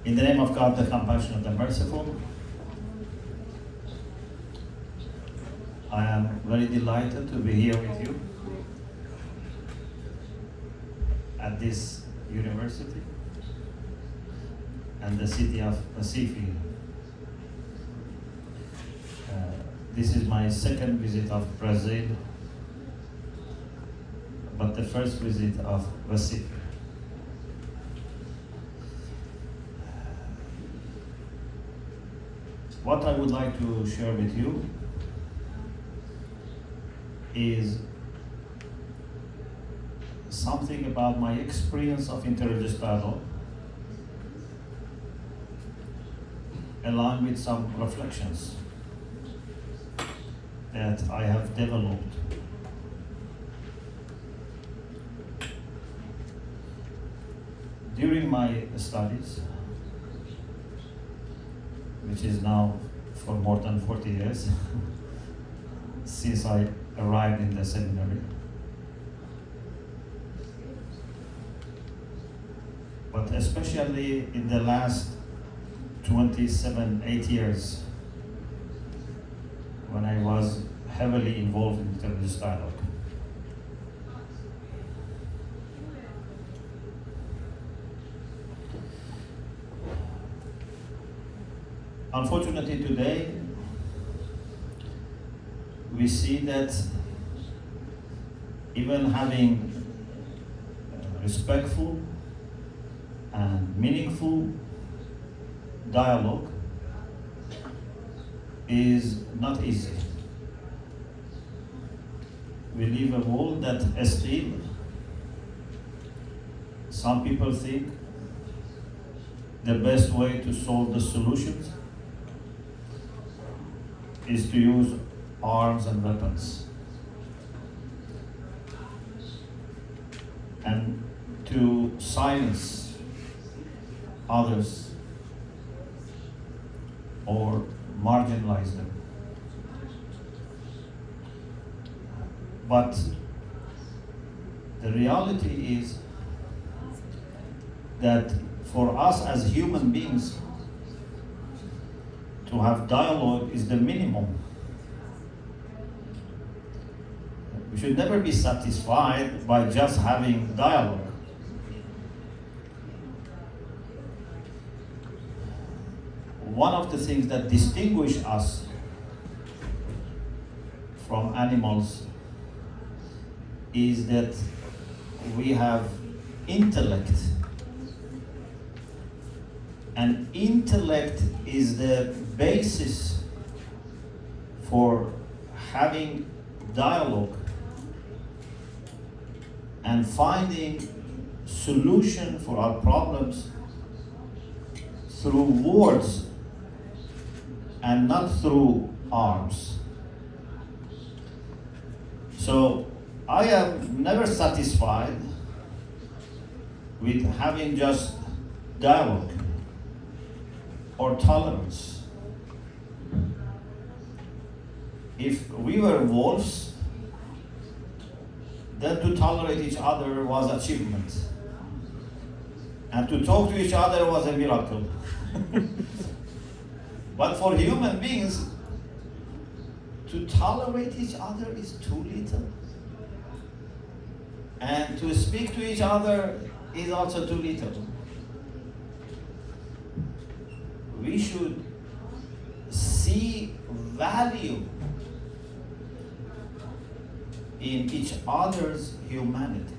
In the name of God, the compassionate and merciful, I am very delighted to be here with you at this university and the city of Recife. This is my second visit of Brazil, but the first visit of Recife. What I would like to share with you is something about my experience of inter-religious dialogue, along with some reflections that I have developed. During my studies, which is now for more than 40 years, since I arrived in the seminary. But especially in the last 8 years, when I was heavily involved in inter-religious dialogue. Unfortunately today, we see that even having respectful and meaningful dialogue is not easy. We live a world that still, some people think the best way to solve the solutions is to use arms and weapons, and to silence others or marginalize them. But the reality is that for us as human beings, to have dialogue is the minimum. We should never be satisfied by just having dialogue. One of the things that distinguish us from animals is that we have intellect. And intellect is the basis for having dialogue and finding solution for our problems through words and not through arms. So I am never satisfied with having just dialogue or tolerance. If we were wolves, then to tolerate each other was achievement. And to talk to each other was a miracle. But for human beings, to tolerate each other is too little. And to speak to each other is also too little. We should see value in each other's humanity.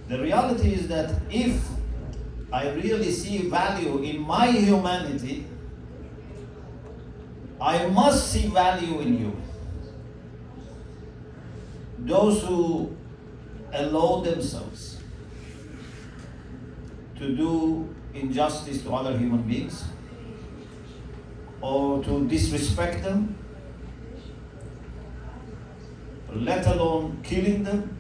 The reality is that if I really see value in my humanity, I must see value in you. Those who allow themselves to do injustice to other human beings or to disrespect them, let alone killing them,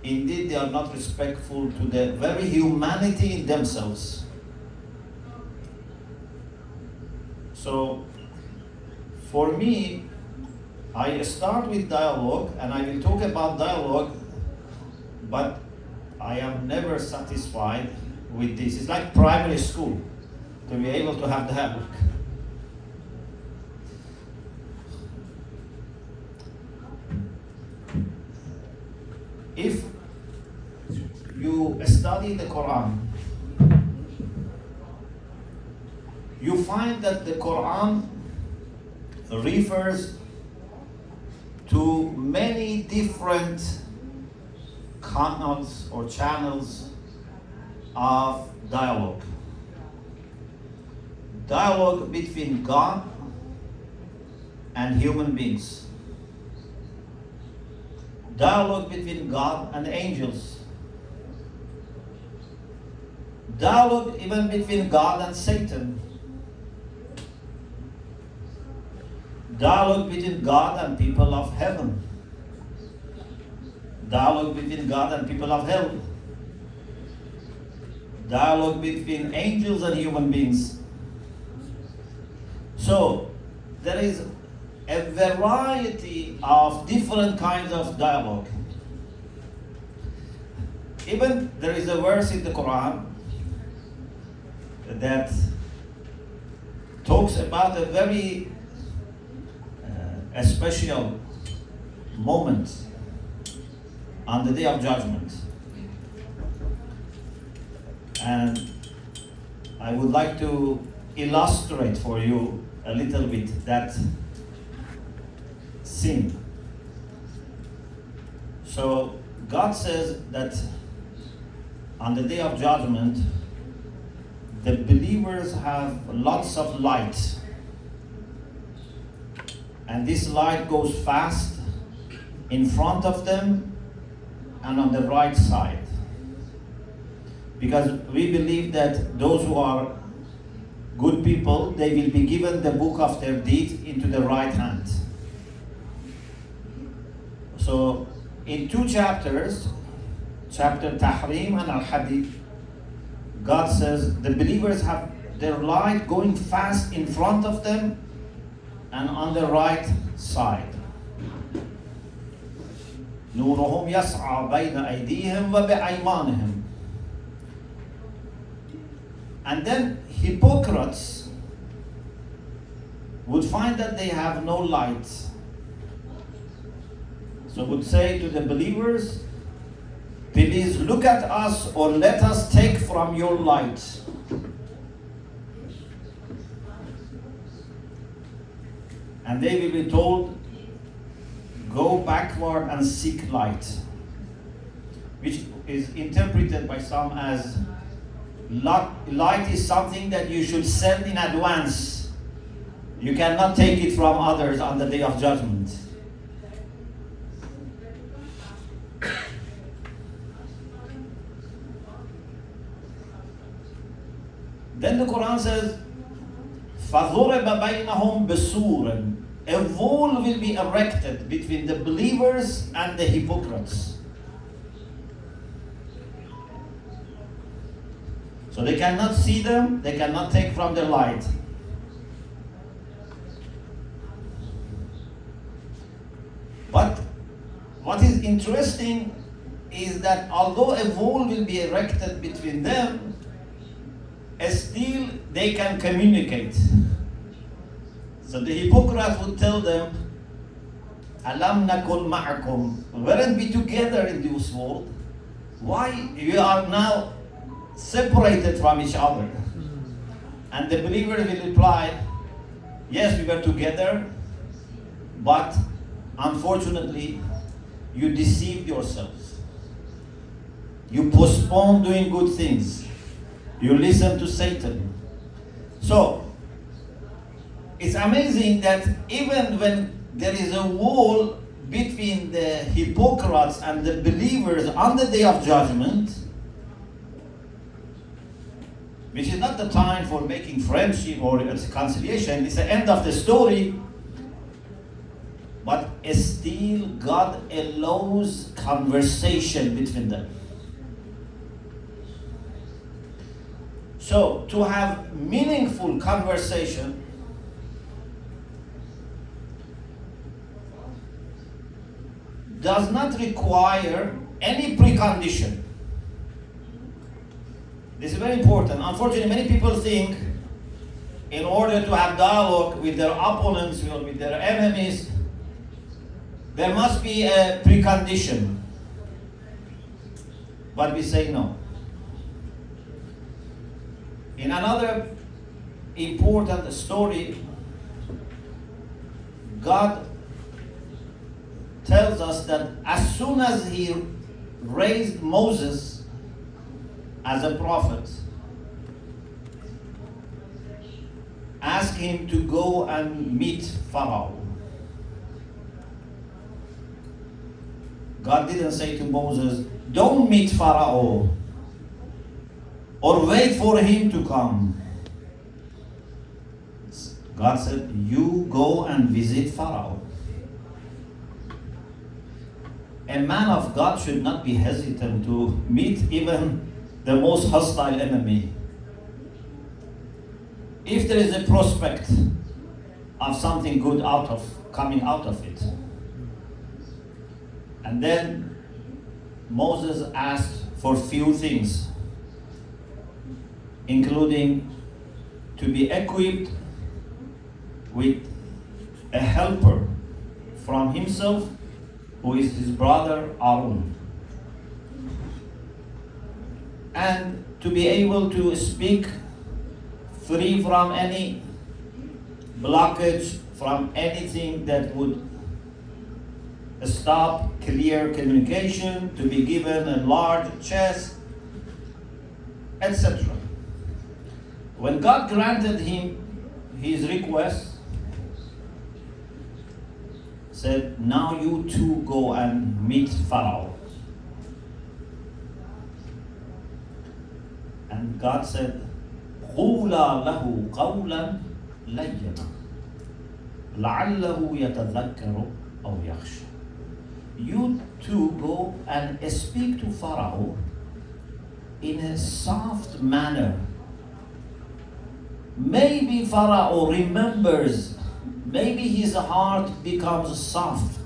indeed they are not respectful to the very humanity in themselves. So for me, I start with dialogue, and I will talk about dialogue, but I am never satisfied with this. It's like primary school, to be able to have the handbook. If you study the Quran, you find that the Quran refers to many different canals or channels of dialogue. Dialogue between God and human beings. Dialogue between God and angels. Dialogue even between God and Satan. Dialogue between God and people of heaven. Dialogue between God and people of hell. Dialogue between angels and human beings. So, there is a variety of different kinds of dialogue. Even there is a verse in the Quran that talks about a very a special moment on the Day of Judgment. And I would like to illustrate for you a little bit that scene. So God says that on the Day of Judgment, the believers have lots of light. And this light goes fast in front of them and on the right side. Because we believe that those who are good people, they will be given the book of their deeds into the right hand. So in 2 chapters, chapter Tahrim and Al-Hadith, God says the believers have their light going fast in front of them and on the right side. نورهم يسعى بين أيديهم وبأيمانهم. And then hypocrites would find that they have no light. So would say to the believers, please look at us or let us take from your light. And they will be told, go backward and seek light, which is interpreted by some as light is something that you should send in advance. You cannot take it from others on the Day of Judgment. Then the Quran says, فَضُرِبَ بَيْنَهُمْ بِسُورٍ. A wall will be erected between the believers and the hypocrites. So they cannot see them, they cannot take from their light. But what is interesting is that although a wall will be erected between them, still they can communicate. So the hypocrite would tell them, Alam nakun ma'akum, weren't we together in this world? Why you are now separated from each other? And the believer will reply, yes, we were together, but unfortunately, you deceived yourselves. You postponed doing good things. You listen to Satan. So, it's amazing that even when there is a wall between the hypocrites and the believers on the Day of Judgment, which is not the time for making friendship or reconciliation, it's the end of the story, but still God allows conversation between them. So, to have meaningful conversation, does not require any precondition. This is very important. Unfortunately, many people think in order to have dialogue with their opponents or with their enemies, there must be a precondition. But we say no. In another important story, God tells us that as soon as he raised Moses as a prophet, asked him to go and meet Pharaoh. God didn't say to Moses, don't meet Pharaoh or wait for him to come. God said, you go and visit Pharaoh. A man of God should not be hesitant to meet even the most hostile enemy. If there is a prospect of something good coming out of it. And then Moses asked for few things, including to be equipped with a helper from himself, who is his brother Aaron, and to be able to speak free from any blockage, from anything that would stop clear communication, to be given a large chest, etc. When God granted him his request, said, now you two go and meet Pharaoh. And God said, قُولَا لَهُ قَوْلًا لَيِّنًا لَعَلَّهُ يَتَذَكَّرُ أَوْ يَخْشَى. You two go and speak to Pharaoh in a soft manner. Maybe Pharaoh remembers, maybe his heart becomes soft.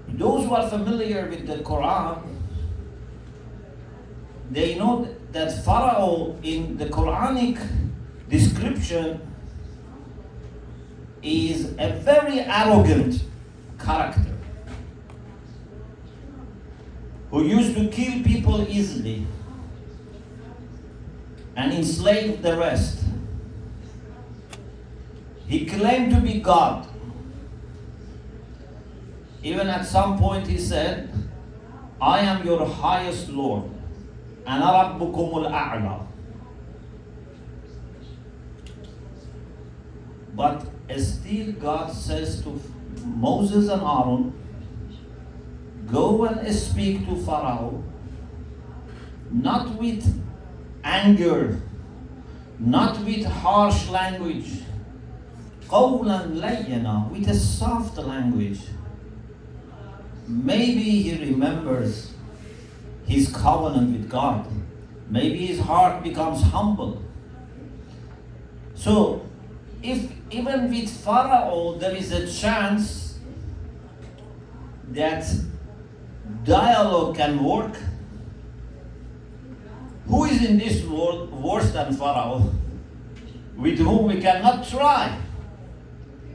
Those who are familiar with the Quran, they know that Pharaoh in the Quranic description is a very arrogant character who used to kill people easily and enslave the rest. He claimed to be God. Even at some point he said, I am your highest Lord. أَنَا رَبُّكُمُ الْأَعْلَى. But still God says to Moses and Aaron, go and speak to Pharaoh, not with anger, not with harsh language, قَوْلًا لَيِّنًا, with a soft language. Maybe he remembers his covenant with God. Maybe his heart becomes humble. So, if even with Pharaoh there is a chance that dialogue can work, who is in this world worse than Pharaoh, with whom we cannot try?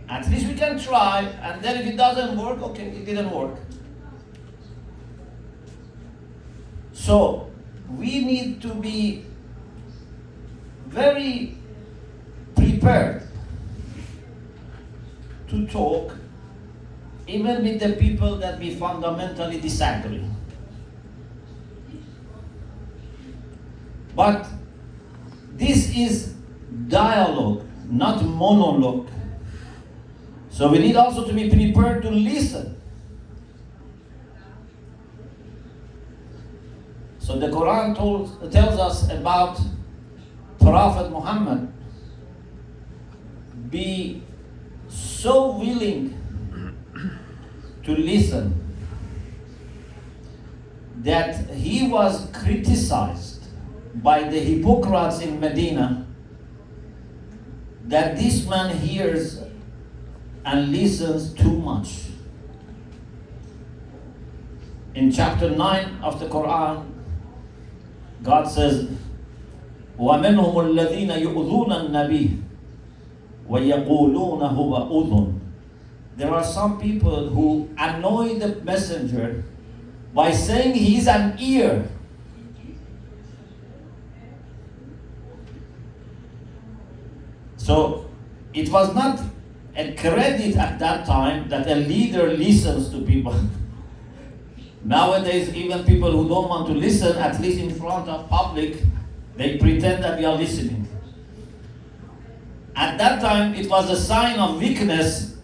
At least we can try, and then if it doesn't work, okay, it didn't work. So, we need to be very prepared to talk, even with the people that we fundamentally disagree. But this is dialogue, not monologue. So we need also to be prepared to listen. So the Quran tells us about Prophet Muhammad. Be so willing to listen that he was criticized by the hypocrites in Medina that this man hears and listens too much. in chapter 9 of the Quran, God says, وَمِنْهُمُ الَّذِينَ يُؤْذُونَ النَّبِيَّ وَيَقُولُونَ هُوَ أُذُنٌ. There are some people who annoy the messenger by saying he's an ear. So it was not a credit at that time that a leader listens to people. Nowadays, even people who don't want to listen, at least in front of public, they pretend that they are listening. At that time, it was a sign of weakness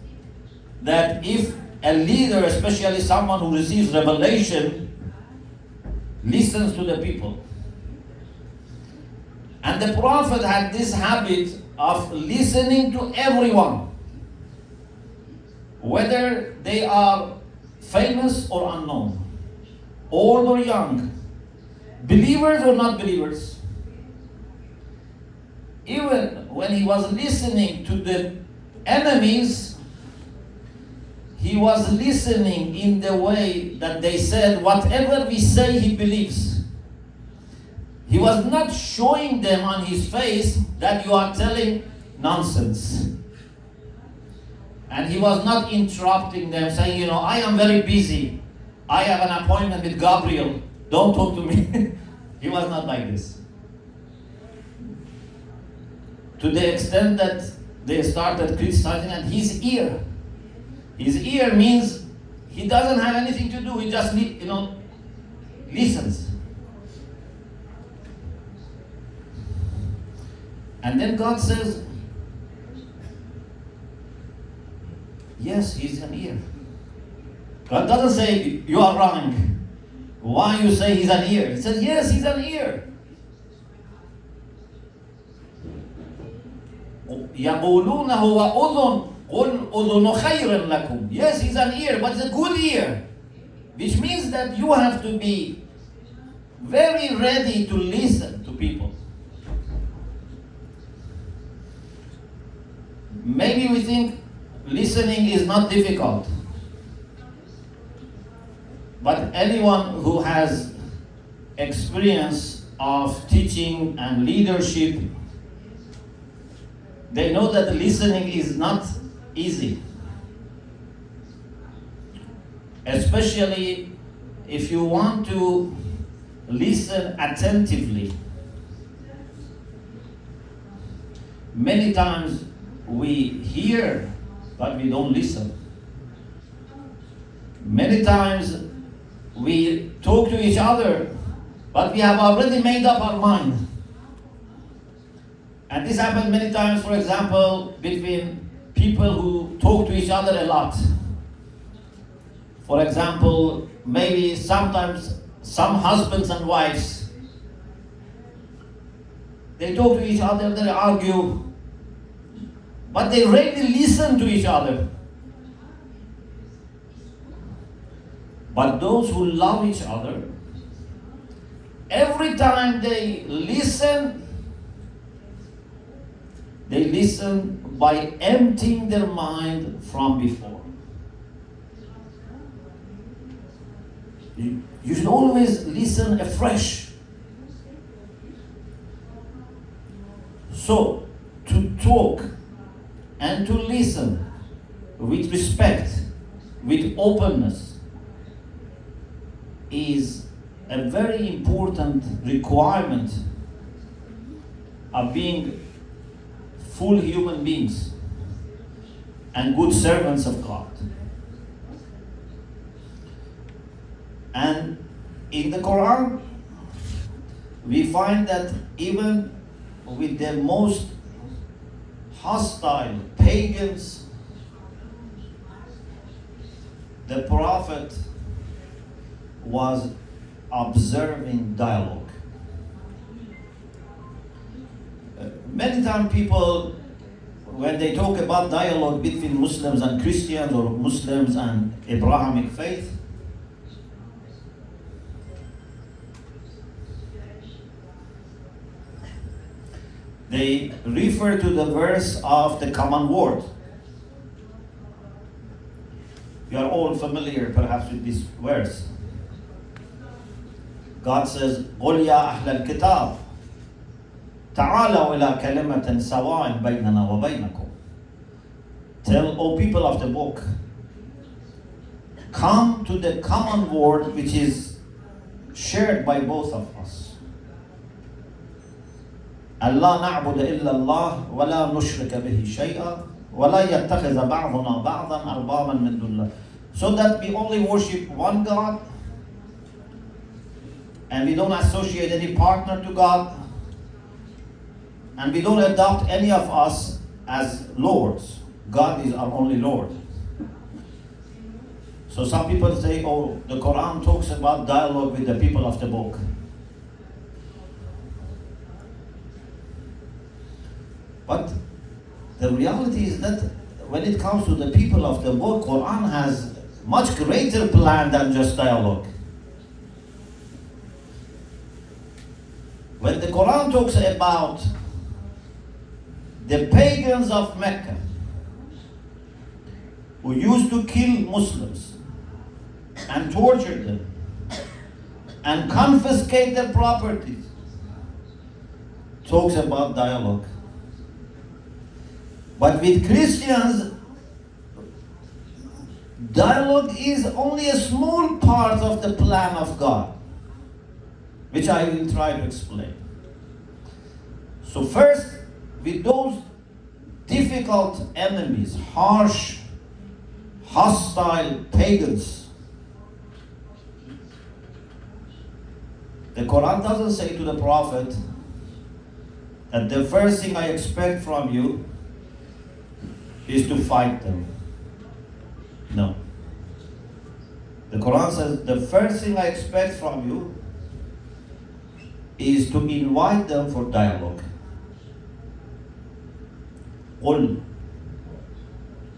that if a leader, especially someone who receives revelation, listens to the people. And the Prophet had this habit of listening to everyone, whether they are famous or unknown, old or young, believers or not believers. Even when he was listening to the enemies, he was listening in the way that they said, whatever we say, he believes. He was not showing them on his face that you are telling nonsense. And he was not interrupting them, saying, I am very busy. I have an appointment with Gabriel. Don't talk to me. He was not like this. To the extent that they started criticizing and his ear. His ear means he doesn't have anything to do. He just listens. And then God says, yes, he's an ear. God doesn't say, you are wrong. Why you say he's an ear? He says, yes, he's an ear. يَقُولُونَ هُوَ أُذُنٌ قُلْ أُذُنُ خَيْرٍ لَكُمْ. Yes, he's an ear, but it's a good ear. Which means that you have to be very ready to listen to people. Maybe we think listening is not difficult. But anyone who has experience of teaching and leadership, they know that listening is not easy. Especially if you want to listen attentively. Many times we hear, but we don't listen. Many times we talk to each other, but we have already made up our mind. And this happens many times, for example, between people who talk to each other a lot. For example, maybe sometimes some husbands and wives, they talk to each other, they argue, but they rarely listen to each other. But those who love each other, every time they listen by emptying their mind from before. You should always listen afresh. So, to talk and to listen with respect, with openness, is a very important requirement of being full human beings and good servants of God. And in the Quran, we find that even with the most hostile pagans, the Prophet was observing dialogue. Many times people, when they talk about dialogue between Muslims and Christians or Muslims and Abrahamic faith, they refer to the verse of the common word. You are all familiar perhaps with this verse. God says, قُلْ يَا أَهْلَ الْكِتَابِ تَعَالَوْا إِلَى كَلِمَةٍ سَوَاءٍ بَيْنَنَا وَبَيْنَكُمْ. Tell, O people of the book, come to the common word which is shared by both of us. أَلَّا نَعْبُدَ إِلَّا اللَّهِ وَلَا نُشْرِكَ بِهِ شَيْئًا وَلَا يَتَّخِذَ بَعْضُنَا بَعْضًا أَرْبَابًا مِنْ دُونِ اللَّهِ. So that we only worship one God, and we don't associate any partner to God, and we don't adopt any of us as lords. God is our only Lord. So some people say, oh, the Quran talks about dialogue with the people of the book. But the reality is that when it comes to the people of the book, Quran has much greater plan than just dialogue. When the Quran talks about the pagans of Mecca who used to kill Muslims and torture them and confiscate their properties, talks about dialogue. But with Christians, dialogue is only a small part of the plan of God, which I will try to explain. So first, with those difficult enemies, harsh, hostile pagans, the Quran doesn't say to the Prophet that the first thing I expect from you is to fight them. No. The Quran says the first thing I expect from you is to invite them for dialogue. قُلْ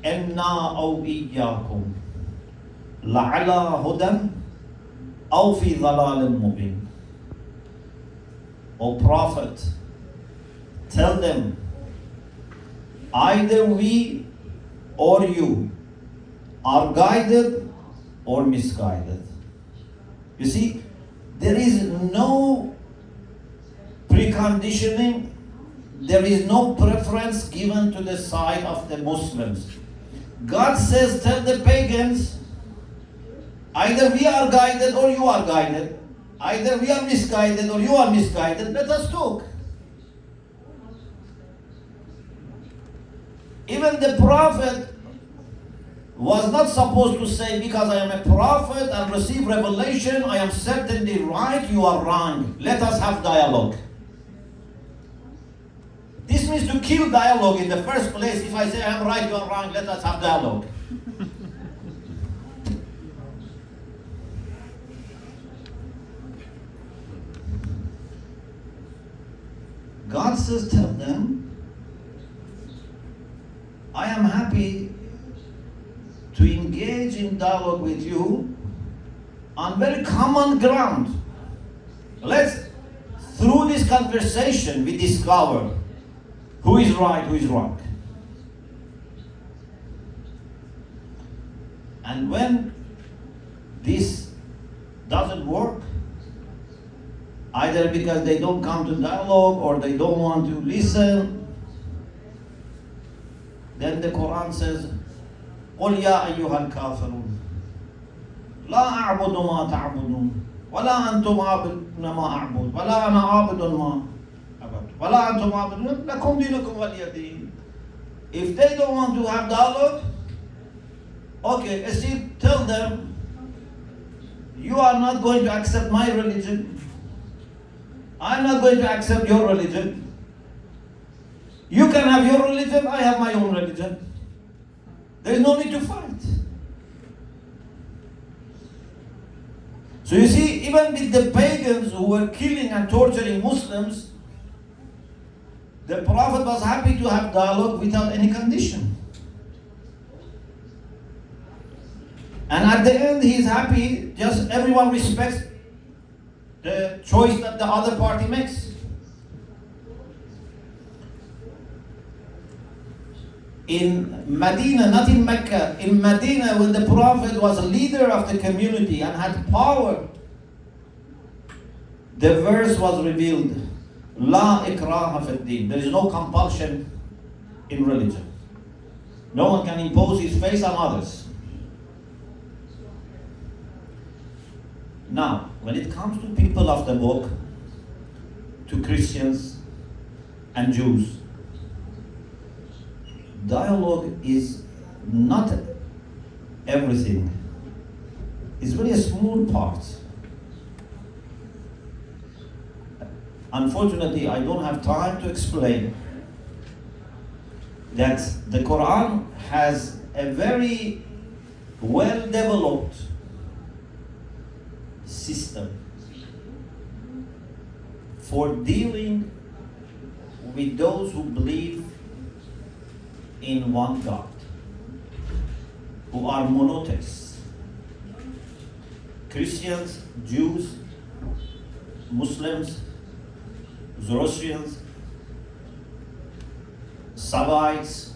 إِنَّا أَوْ إِيَّاكُمْ لَعَلَى هُدًى أَوْ فِي ضَلَالٍ مُبِينٍ. O Prophet, tell them, either we or you are guided or misguided. You see, there is no preconditioning, there is no preference given to the side of the Muslims. God says, tell the pagans, either we are guided or you are guided. Either we are misguided or you are misguided. Let us talk. Even the Prophet was not supposed to say, because I am a prophet and receive revelation, I am certainly right, you are wrong. Let us have dialogue. This means to kill dialogue in the first place. If I say I am right, you are wrong, let us have dialogue. God says, tell them, I am happy to engage in dialogue with you on very common ground. Through this conversation, we discover who is right, who is wrong. And when this doesn't work, either because they don't come to dialogue or they don't want to listen, then the Quran says, قُلْ يَا أَيُّهَا الْكَافِرُونَ لَا أَعْبُدُ مَا تَعْبُدُونَ وَلَا أَنْتُمْ عَابِدُونَ مَا أَعْبُدُ وَلَا أَنَا عَابِدٌ مَا أَعْبُدُ وَلَا أَنْتُمْ عَابِدُونَ لَكُمْ دِينُكُمْ وَلِيَ دِينِ. If they don't want to have dialogue, okay, still tell them, you are not going to accept my religion. I'm not going to accept your religion. You can have your religion, I have my own religion. There is no need to fight. So you see, even with the pagans who were killing and torturing Muslims, the Prophet was happy to have dialogue without any condition. And at the end, he is happy, just everyone respects the choice that the other party makes. In Medina, not in Mecca, in Medina, when the Prophet was a leader of the community and had power, the verse was revealed, La ikraha fi din. There is no compulsion in religion. No one can impose his faith on others. Now, when it comes to people of the book, to Christians and Jews, dialogue is not everything. It's really a small part. Unfortunately, I don't have time to explain that the Quran has a very well-developed system for dealing with those who believe in one God, who are monotheists. Christians, Jews, Muslims, Zoroastrians, Sabbaites,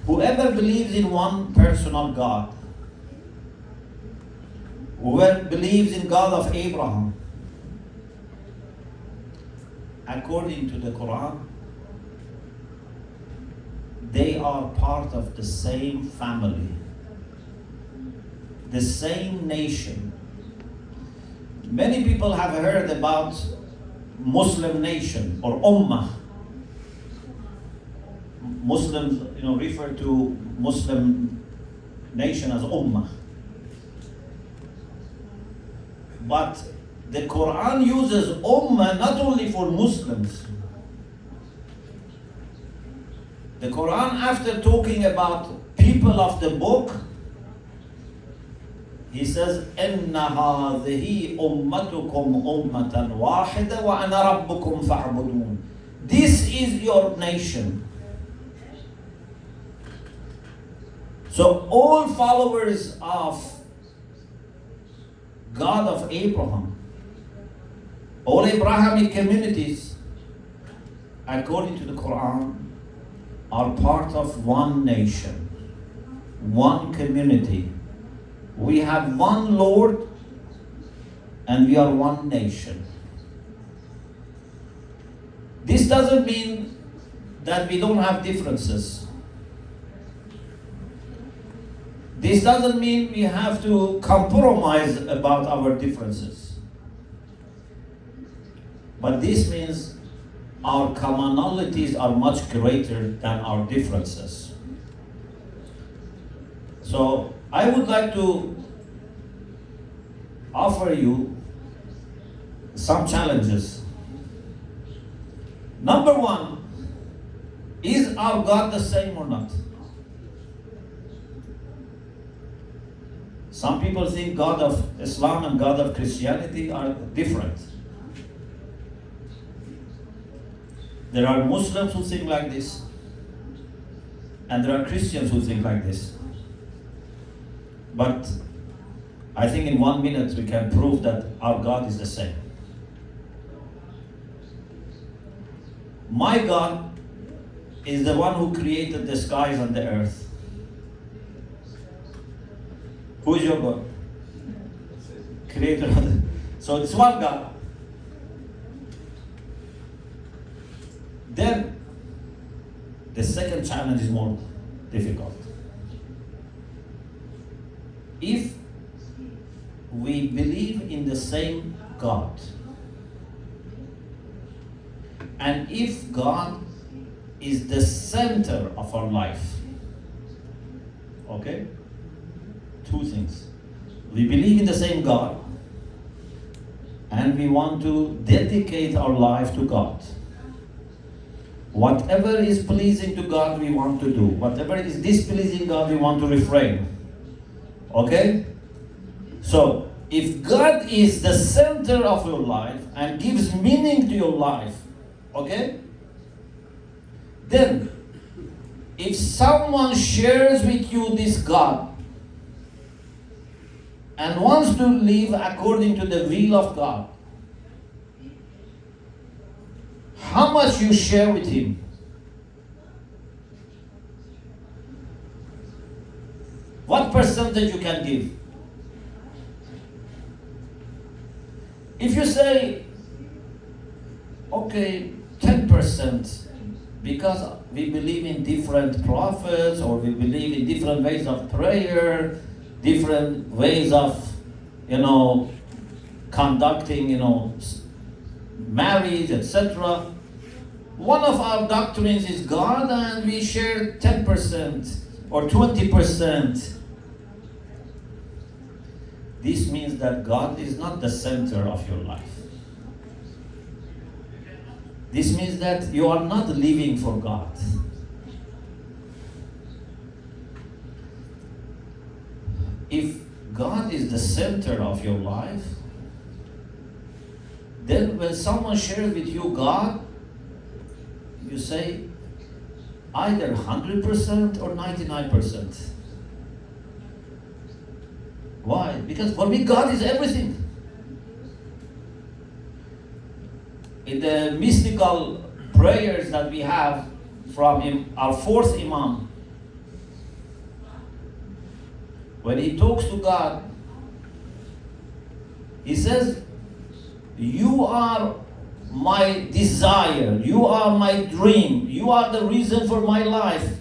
whoever believes in one personal God, whoever believes in God of Abraham, according to the Quran, they are part of the same family, the same nation. Many people have heard about Muslim nation or Ummah. Muslims, refer to Muslim nation as Ummah. But the Quran uses Ummah not only for Muslims. The Quran, after talking about people of the book, he says, إِنَّ هَذِهِ أُمَّتُكُمْ أُمَّةً وَاحِدَةً وَأَنَا رَبُّكُمْ فَاعْبُدُونَ. This is your nation. So all followers of God of Abraham, all Abrahamic communities, according to the Quran, are part of one nation, one community. We have one Lord and we are one nation. This doesn't mean that we don't have differences. This doesn't mean we have to compromise about our differences. But this means our commonalities are much greater than our differences. So I would like to offer you some challenges. Number one, is our God the same or not? Some people think God of Islam and God of Christianity are different. There are Muslims who think like this, and there are Christians who think like this. But I think in 1 minute we can prove that our God is the same. My God is the one who created the skies and the earth. Who is your God? Creator of the... So it's one God. Then the second challenge is more difficult. If we believe in the same God, and if God is the center of our life, okay? Two things. We believe in the same God, and we want to dedicate our life to God. Whatever is pleasing to God, we want to do. Whatever is displeasing God, we want to refrain. Okay? So, if God is the center of your life and gives meaning to your life, okay? Then, if someone shares with you this God and wants to live according to the will of God, how much you share with him? What percentage you can give? If you say, okay, 10%, because we believe in different prophets, or we believe in different ways of prayer, different ways of, conducting, marriage, etc. One of our doctrines is God, and we share 10% or 20%. This means that God is not the center of your life. This means that you are not living for God. If God is the center of your life, then when someone shares with you God, you say either 100% or 99%. Why? Because for me, God is everything. In the mystical prayers that we have from our fourth Imam, when he talks to God, he says, you are my desire, you are my dream, you are the reason for my life.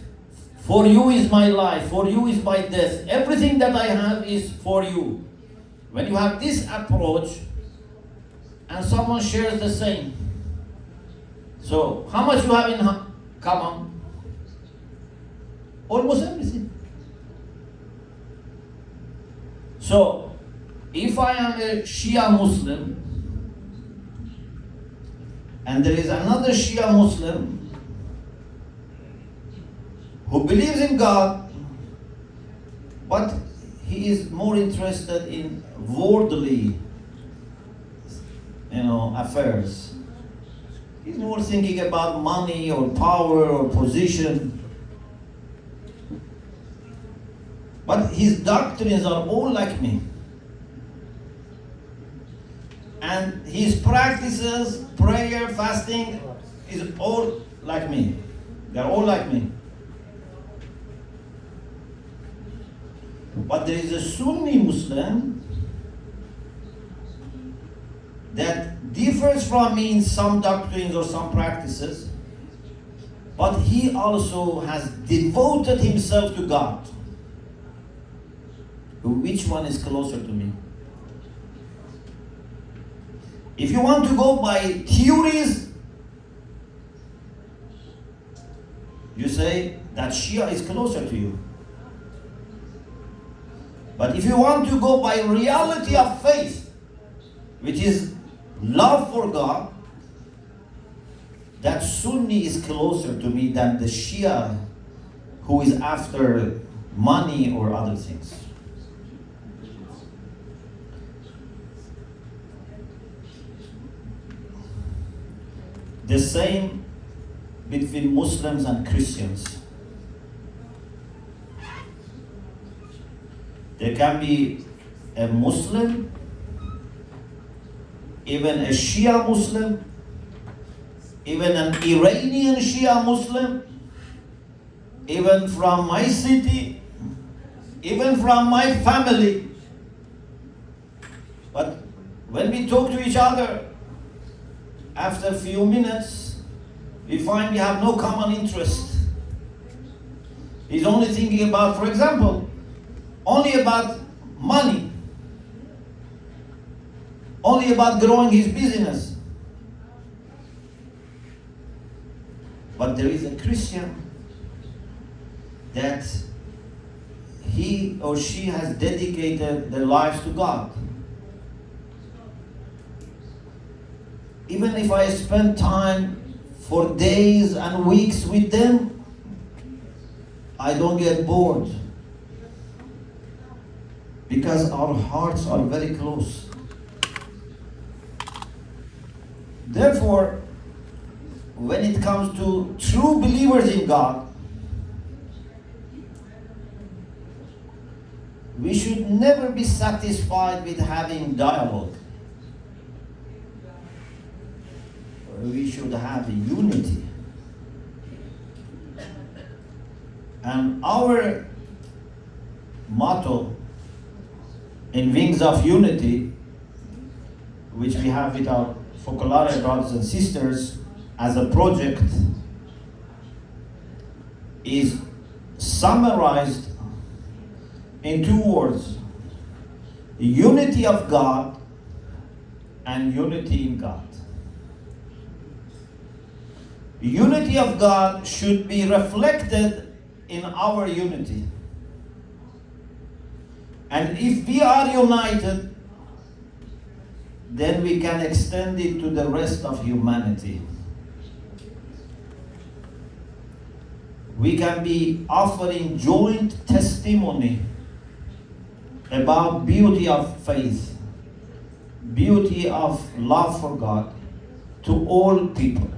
For you is my life, for you is my death. Everything that I have is for you. When you have this approach, and someone shares the same, so how much you have in common? Almost everything. So, if I am a Shia Muslim, and there is another Shia Muslim who believes in God, but he is more interested in worldly, affairs. He's more thinking about money or power or position. But his doctrines are all like me. And his practices, prayer, fasting, is all like me. They're all like me. But there is a Sunni Muslim that differs from me in some doctrines or some practices, but he also has devoted himself to God. Which one is closer to me? If you want to go by theories, you say that Shia is closer to you. But if you want to go by reality of faith, which is love for God, that Sunni is closer to me than the Shia who is after money or other things. The same between Muslims and Christians. There can be a Muslim, even a Shia Muslim, even an Iranian Shia Muslim, even from my city, even from my family. But when we talk to each other, after a few minutes, we find we have no common interest. He's only thinking about, for example, only about money, only about growing his business. But there is a Christian that he or she has dedicated their lives to God. Even if I spend time for days and weeks with them, I don't get bored, because our hearts are very close. Therefore, when it comes to true believers in God, we should never be satisfied with having dialogue. We should have unity. And our motto in Wings of Unity which we have with our Focolare brothers and sisters as a project, is summarized in two words: unity of God and unity in God. Unity of God should be reflected in our unity. And if we are united, then we can extend it to the rest of humanity. We can be offering joint testimony about beauty of faith, beauty of love for God to all people.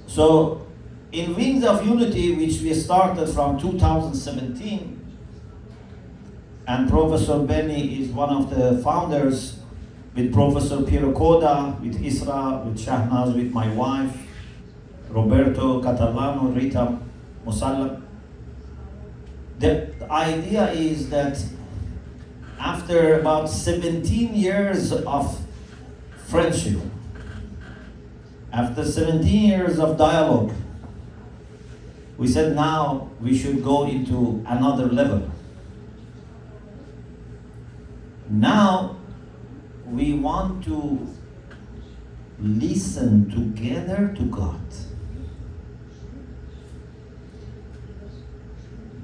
So, in Wings of Unity, which we started from 2017, and Professor Benny is one of the founders, with Professor Piero Coda, with Isra, with Shahnaz, with my wife, Roberto Catalano, Rita Musalla. The idea is that after about 17 years of friendship, after 17 years of dialogue, we said now we should go into another level. Now we want to listen together to God.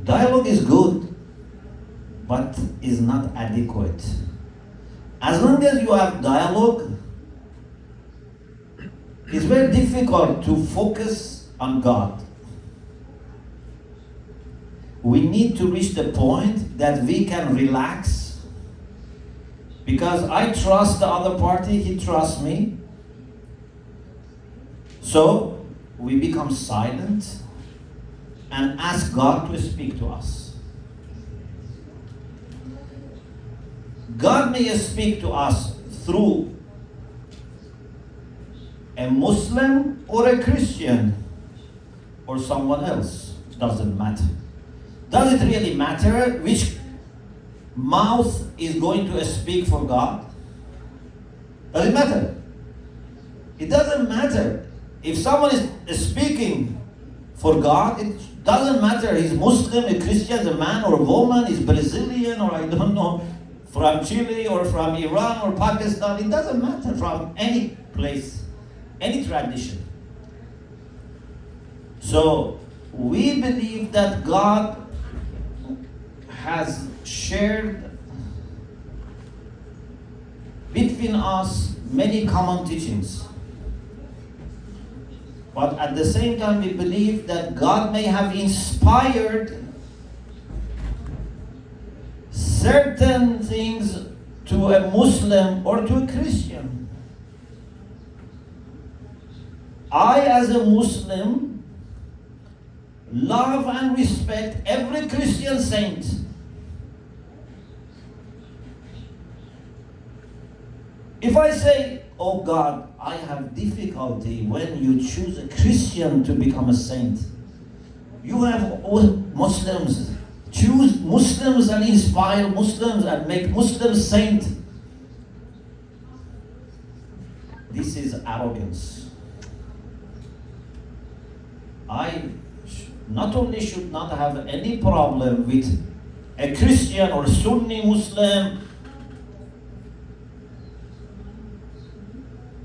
Dialogue is good, but is not adequate. As long as you have dialogue, it's very difficult to focus on God. We need to reach the point that we can relax, because I trust the other party, he trusts me. So we become silent and ask God to speak to us. God may speak to us through a Muslim or a Christian or someone else. Doesn't matter. Does it really matter which mouth is going to speak for God? Does it matter? It doesn't matter. If someone is speaking for God, it doesn't matter. He's Muslim, a Christian, a man or a woman, he's Brazilian or I don't know, from Chile or from Iran or Pakistan. It doesn't matter, from any place, any tradition. So we believe that God has shared between us many common teachings. But at the same time, we believe that God may have inspired certain things to a Muslim or to a Christian. I, as a Muslim, love and respect every Christian saint. If I say, oh God, I have difficulty when you choose a Christian to become a saint. You have all Muslims. Choose Muslims and inspire Muslims and make Muslims saint. This is arrogance. I not only should not have any problem with a Christian or Sunni Muslim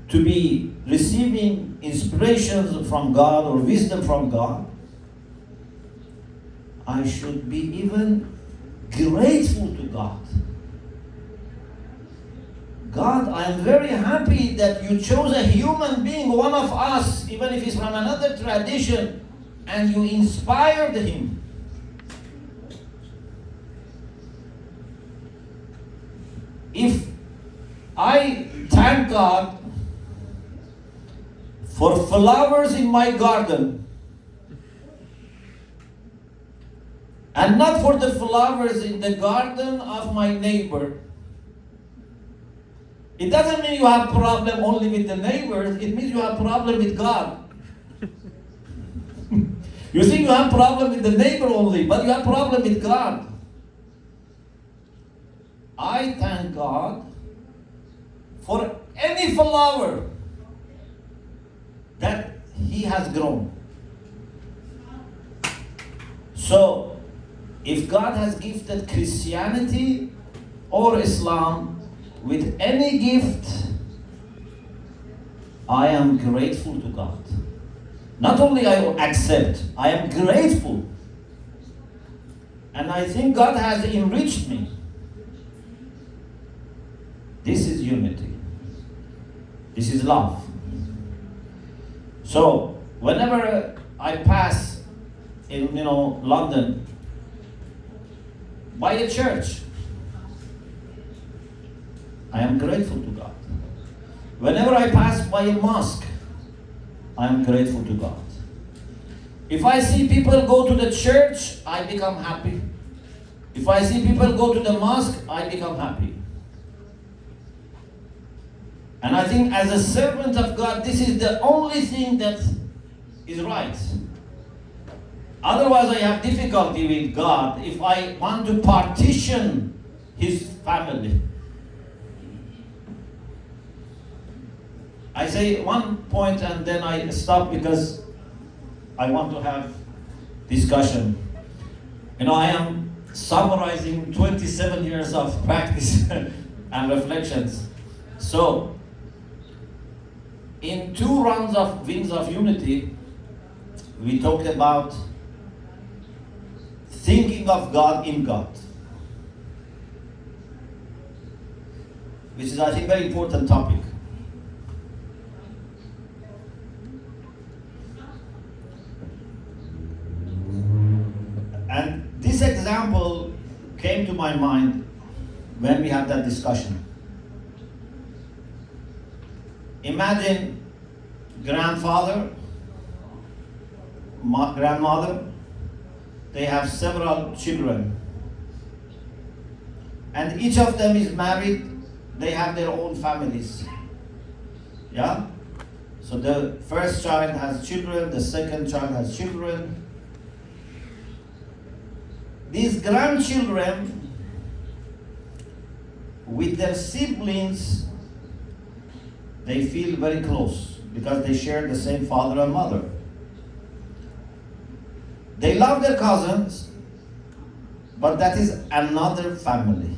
to be receiving inspirations from God or wisdom from God, I should be even grateful to God. God, I am very happy that you chose a human being, one of us, even if he's from another tradition, and you inspired him. If I thank God for flowers in my garden, and not for the flowers in the garden of my neighbor, it doesn't mean you have problem only with the neighbors, it means you have problem with God. You think you have problem with the neighbor only, but you have problem with God. I thank God for any flower that he has grown. So, if God has gifted Christianity or Islam with any gift, I am grateful to God. Not only I accept, I am grateful. And I think God has enriched me. This is unity. This is love. So, whenever I pass in London by a church, I am grateful to God. Whenever I pass by a mosque, I am grateful to God. If I see people go to the church, I become happy. If I see people go to the mosque, I become happy. And I think as a servant of God, this is the only thing that is right. Otherwise, I have difficulty with God if I want to partition His family. I say one point and then I stop because I want to have discussion. I am summarizing 27 years of practice and reflections. So, in 2 rounds of Wings of Unity, we talked about thinking of God in God, which is, I think, a very important topic. And this example came to my mind when we had that discussion. Imagine grandfather, grandmother, they have several children. And each of them is married, they have their own families. Yeah? So the first child has children, the second child has children. These grandchildren, with their siblings, they feel very close because they share the same father and mother. They love their cousins, but that is another family.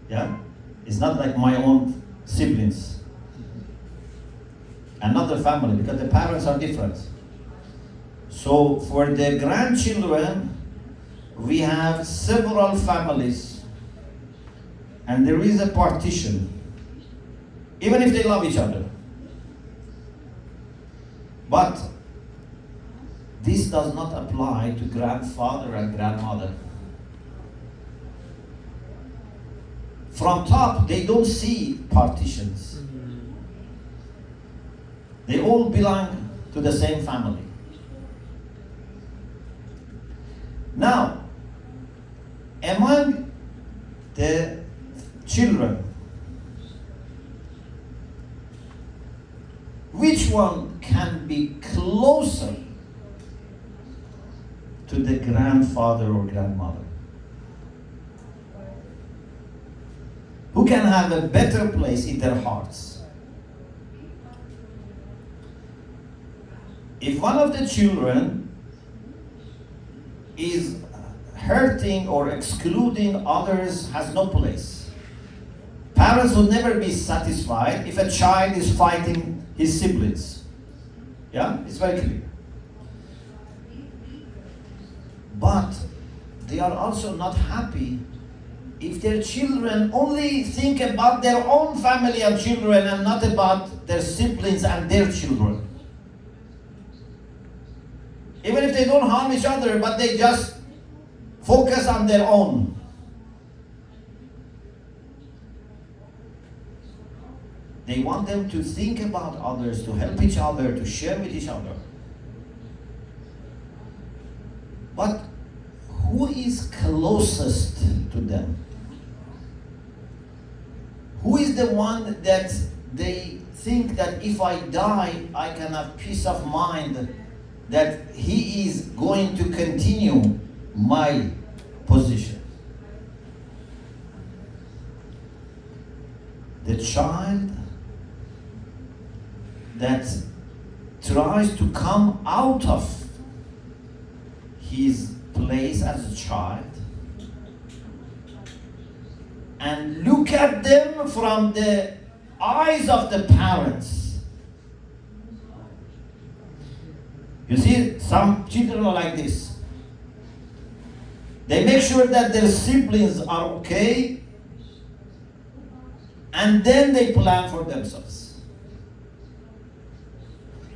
Yeah? It's not like my own siblings. Another family, because the parents are different. So for the grandchildren, we have several families, and there is a partition, even if they love each other. But this does not apply to grandfather and grandmother. From top, they don't see partitions. They all belong to the same family. Now, among the children, which one can be closer to the grandfather or grandmother? Who can have a better place in their hearts? If one of the children is hurting or excluding others, has no place. Parents will never be satisfied if a child is fighting his siblings. Yeah, it's very clear. But they are also not happy if their children only think about their own family and children and not about their siblings and their children. Even if they don't harm each other, but they just focus on their own. They want them to think about others, to help each other, to share with each other. But who is closest to them? Who is the one that they think that if I die, I can have peace of mind that he is going to continue my position? The child that tries to come out of his place as a child and look at them from the eyes of the parents. You see, some children are like this. They make sure that their siblings are okay, and then they plan for themselves.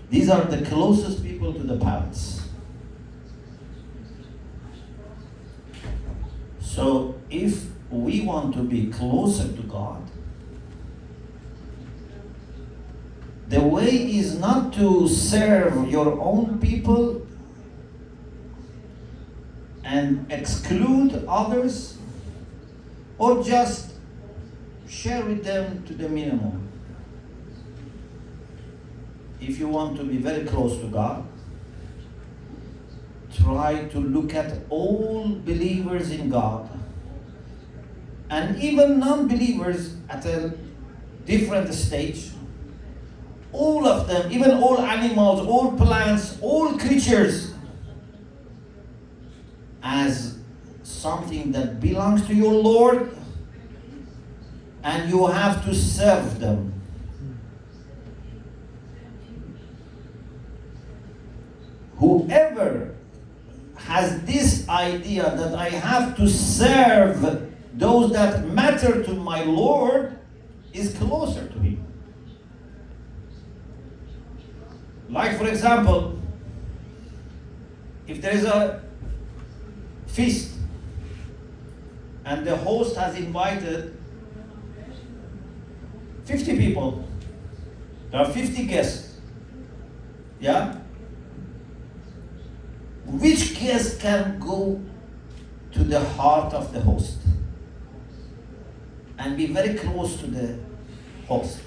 These are the closest people to the parents. So if we want to be closer to God, the way is not to serve your own people and exclude others, or just share with them to the minimum. If you want to be very close to God, try to look at all believers in God, and even non-believers at a different stage. All of them, even all animals, all plants, all creatures, as something that belongs to your Lord, and you have to serve them. Whoever has this idea that I have to serve those that matter to my Lord is closer to Him. Like, for example, if there is a feast and the host has invited 50 people, there are 50 guests, yeah? Which guest can go to the heart of the host and be very close to the host?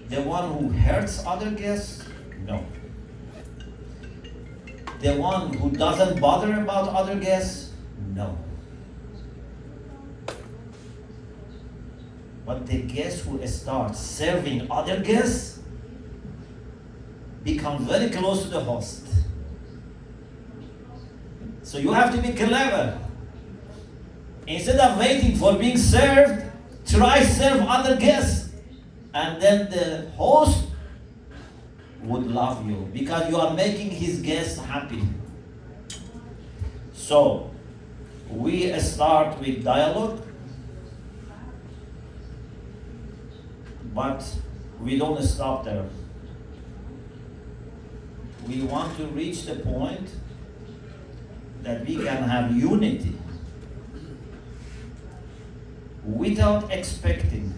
The one who hurts other guests? No. The one who doesn't bother about other guests? No. But the guest who starts serving other guests becomes very close to the host. So you have to be clever. Instead of waiting for being served, try serve other guests. And then the host would love you because you are making his guests happy. So we start with dialogue, but we don't stop there. We want to reach the point that we can have unity without expecting.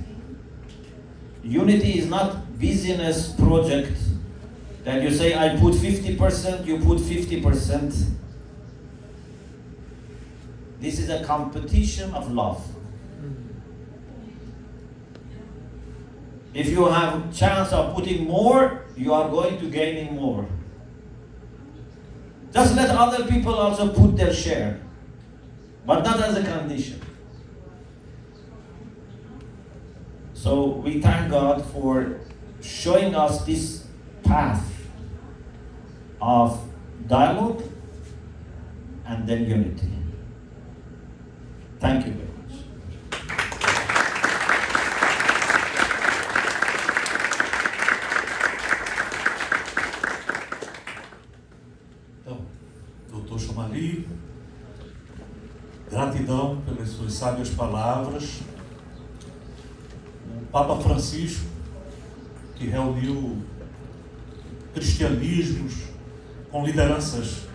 Unity is not business project that you say, I put 50%, you put 50%. This is a competition of love. If you have chance of putting more, you are going to gain more. Just let other people also put their share, but not as a condition. So we thank God for showing us this path of dialogue and then unity. Thank you very much. Então, Dr. Shomali, gratidão pelas suas sábias palavras. O Papa Francisco, que reuniu cristianismos com lideranças